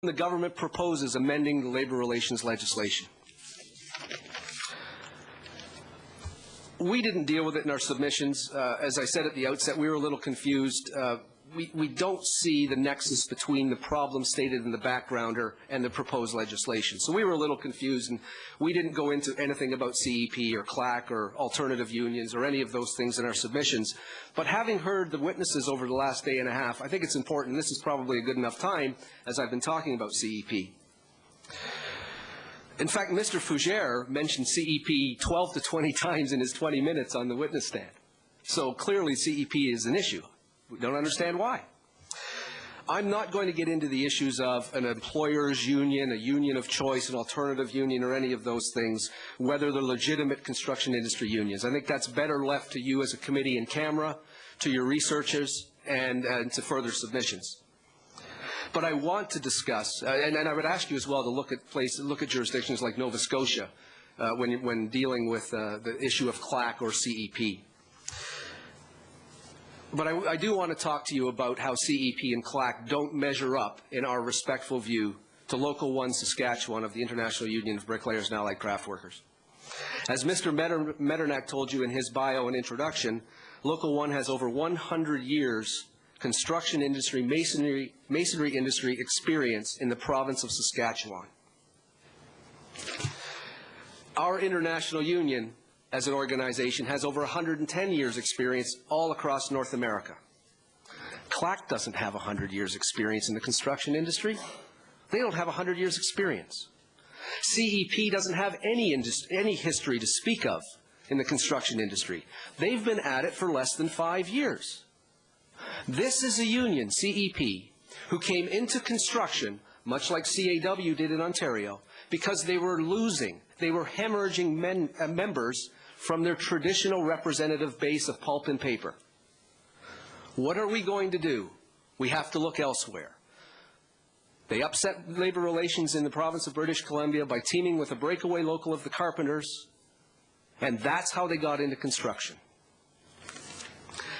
the government proposes amending the labor relations legislation. We didn't deal with it in our submissions. As I said at the outset, we were a little confused. We don't see the nexus between the problem stated in the backgrounder and the proposed legislation. So we were a little confused, and we didn't go into anything about CEP or CLAC or alternative unions or any of those things in our submissions. But having heard the witnesses over the last day and a half, I think it's important. This is probably a good enough time as I've been talking about CEP. In fact, Mr. Fougere mentioned CEP 12 to 20 times in his 20 minutes on the witness stand. So clearly CEP is an issue. We don't understand why. I'm not going to get into the issues of an employer's union, a union of choice, an alternative union, or any of those things, whether they're legitimate construction industry unions. I think that's better left to you as a committee in camera, to your researchers, and to further submissions. But I want to discuss, and I would ask you as well to look at jurisdictions like Nova Scotia when dealing with the issue of CLAC or CEP. But I do want to talk to you about how CEP and CLAC don't measure up in our respectful view to Local 1 Saskatchewan of the International Union of Bricklayers and Allied Craft Workers. As Mr. Medernach told you in his bio and introduction, Local 1 has over 100 years construction industry, masonry industry experience in the province of Saskatchewan. Our international union as an organization has over 110 years experience all across North America. CLAC doesn't have 100 years experience in the construction industry. They don't have 100 years experience. CEP doesn't have any history to speak of in the construction industry. They've been at it for less than 5 years. This is a union, CEP, who came into construction, much like CAW did in Ontario, because they were losing, they were hemorrhaging members from their traditional representative base of pulp and paper. What are we going to do? We have to look elsewhere. They upset labor relations in the province of British Columbia by teaming with a breakaway local of the carpenters, and that's how they got into construction.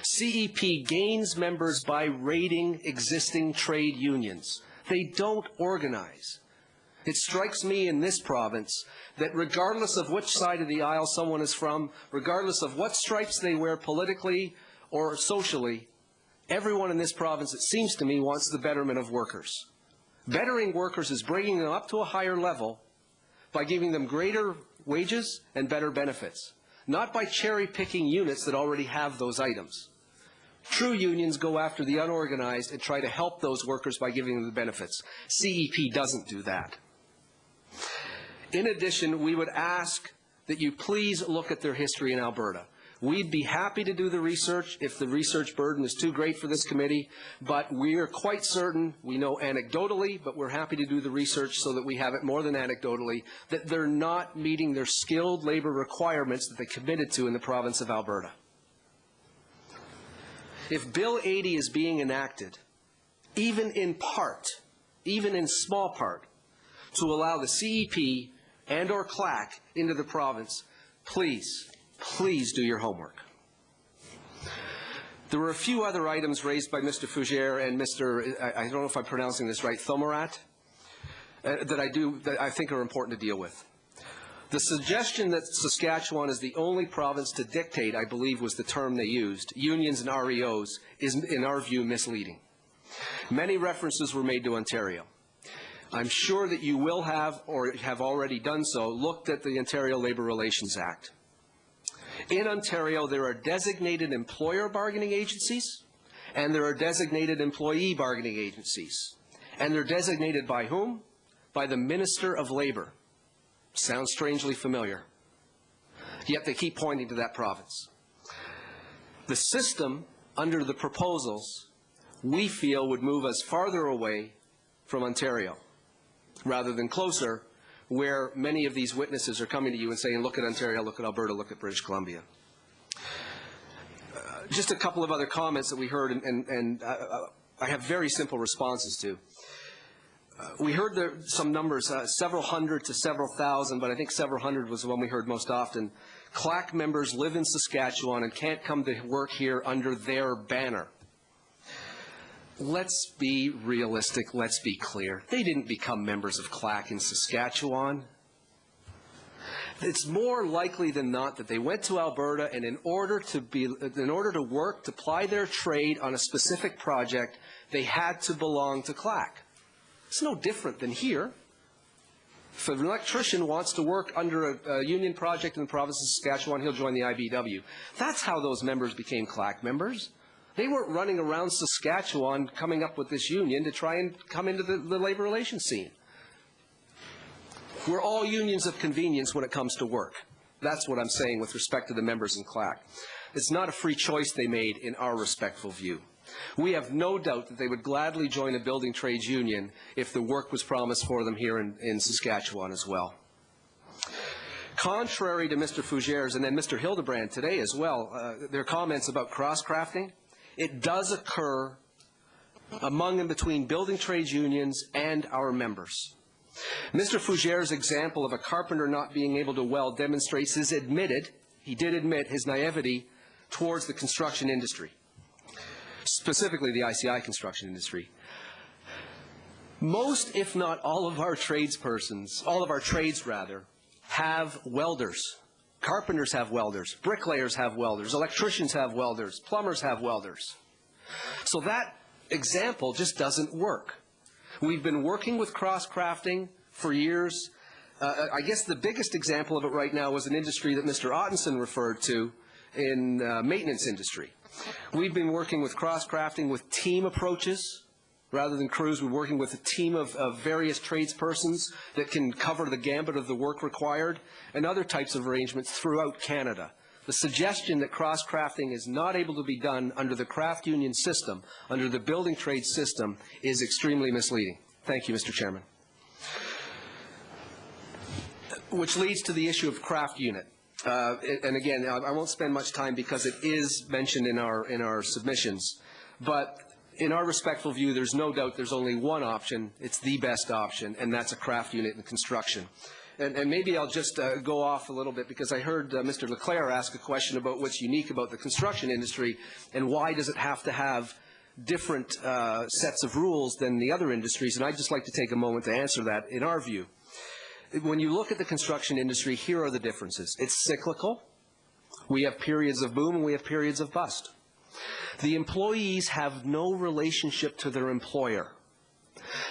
CEP gains members by raiding existing trade unions. They don't organize. It strikes me in this province that regardless of which side of the aisle someone is from, regardless of what stripes they wear politically or socially, everyone in this province, it seems to me, wants the betterment of workers. Bettering workers is bringing them up to a higher level by giving them greater wages and better benefits, not by cherry-picking units that already have those items. True unions go after the unorganized and try to help those workers by giving them the benefits. CEP doesn't do that. In addition, we would ask that you please look at their history in Alberta. We'd be happy to do the research if the research burden is too great for this committee, but we are quite certain, we know anecdotally, but we're happy to do the research so that we have it more than anecdotally, that they're not meeting their skilled labor requirements that they committed to in the province of Alberta. If Bill 80 is being enacted, even in part, even in small part, to allow the CEP and or CLAC into the province, please, please do your homework. There were a few other items raised by Mr. Fougere and Mr. I don't know if I'm pronouncing this right, Thomarat, that I think are important to deal with. The suggestion that Saskatchewan is the only province to dictate, I believe was the term they used, unions and REOs, is, in our view, misleading. Many references were made to Ontario. I'm sure that you will have, or have already done so, looked at the Ontario Labour Relations Act. In Ontario, there are designated employer bargaining agencies, and there are designated employee bargaining agencies. And they're designated by whom? By the Minister of Labour. Sounds strangely familiar. Yet they keep pointing to that province. The system, under the proposals, we feel would move us farther away from Ontario, rather than closer, where many of these witnesses are coming to you and saying, look at Ontario, look at Alberta, look at British Columbia. Just a couple of other comments that we heard, and I have very simple responses to. We heard some numbers, several hundred to several thousand, but I think several hundred was the one we heard most often. CLAC members live in Saskatchewan and can't come to work here under their banner. let's be realistic, let's be clear. They didn't become members of CLAC in Saskatchewan. It's more likely than not that they went to Alberta, and in order to work, to ply their trade on a specific project, they had to belong to CLAC. It's no different than here. If an electrician wants to work under a union project in the province of Saskatchewan, he'll join the IBW. That's how those members became CLAC members. They weren't running around Saskatchewan coming up with this union to try and come into the labor relations scene. We're all unions of convenience when it comes to work. That's what I'm saying with respect to the members in CLAC. It's not a free choice they made in our respectful view. We have no doubt that they would gladly join a building trades union if the work was promised for them here in Saskatchewan as well. Contrary to Mr. Fougere's and then Mr. Hildebrand today as well, their comments about cross-crafting, it does occur among and between building trades unions and our members. Mr. Fougere's example of a carpenter not being able to weld demonstrates he did admit his naivety towards the construction industry, specifically the ICI construction industry. Most, if not all of our tradespersons, all of our trades rather, have welders. Carpenters have welders, bricklayers have welders, electricians have welders, plumbers have welders. So that example just doesn't work. We've been working with cross-crafting for years. I guess the biggest example of it right now is an industry that Mr. Ottenson referred to in maintenance industry. We've been working with cross-crafting with team approaches. Rather than crews, we're working with a team of various tradespersons that can cover the gambit of the work required and other types of arrangements throughout Canada. The suggestion that cross-crafting is not able to be done under the craft union system, under the building trade system, is extremely misleading. Thank you, Mr. Chairman. Which leads to the issue of craft unit. And again, I won't spend much time because it is mentioned in our submissions. But in our respectful view, there's no doubt there's only one option. It's the best option, and that's a craft unit in construction. And maybe I'll just go off a little bit because I heard Mr. Leclerc ask a question about what's unique about the construction industry and why does it have to have different sets of rules than the other industries, and I'd just like to take a moment to answer that in our view. When you look at the construction industry, here are the differences. It's cyclical. We have periods of boom and we have periods of bust. The employees have no relationship to their employer.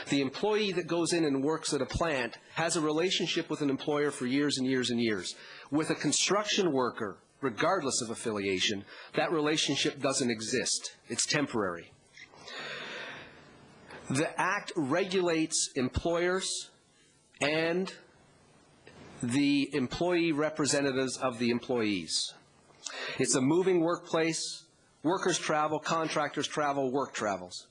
The employee that goes in and works at a plant has a relationship with an employer for years and years and years. With a construction worker, regardless of affiliation, that relationship doesn't exist. It's temporary. The Act regulates employers and the employee representatives of the employees. It's a moving workplace. Workers travel, contractors travel, work travels.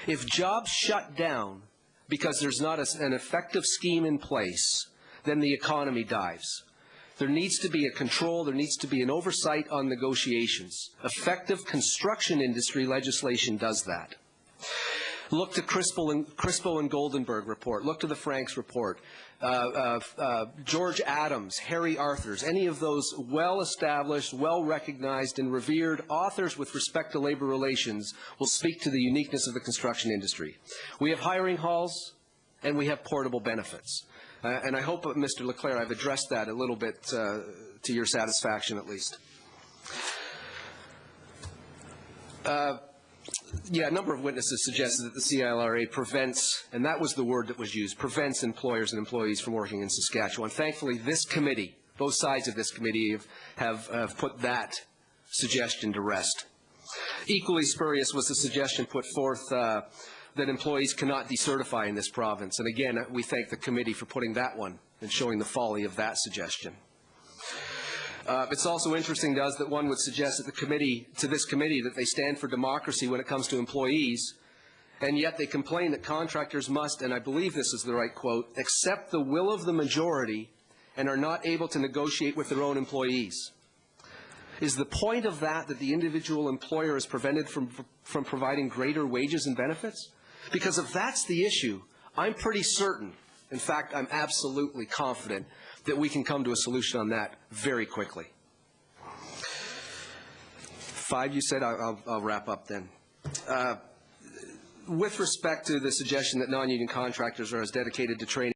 If jobs shut down because there's not an effective scheme in place, then the economy dives. There needs to be a control, there needs to be an oversight on negotiations. Effective construction industry legislation does that. Look to Crispo and Goldenberg report. Look to the Franks report. George Adams, Harry Arthurs, any of those well-established, well-recognized, and revered authors with respect to labor relations will speak to the uniqueness of the construction industry. We have hiring halls, and we have portable benefits. And I hope, Mr. Leclerc, I've addressed that a little bit to your satisfaction at least. Yeah, a number of witnesses suggested that the CILRA prevents, and that was the word that was used, prevents employers and employees from working in Saskatchewan. Thankfully, this committee, both sides of this committee have put that suggestion to rest. Equally spurious was the suggestion put forth that employees cannot decertify in this province. And again, we thank the committee for putting that one and showing the folly of that suggestion. It's also interesting to us that one would suggest that this committee that they stand for democracy when it comes to employees, and yet they complain that contractors must, and I believe this is the right quote, accept the will of the majority and are not able to negotiate with their own employees. Is the point of that the individual employer is prevented from providing greater wages and benefits? Because if that's the issue, I'm pretty certain, in fact, I'm absolutely confident that we can come to a solution on that very quickly. 5, you said? I'll wrap up then. With respect to the suggestion that non-union contractors are as dedicated to training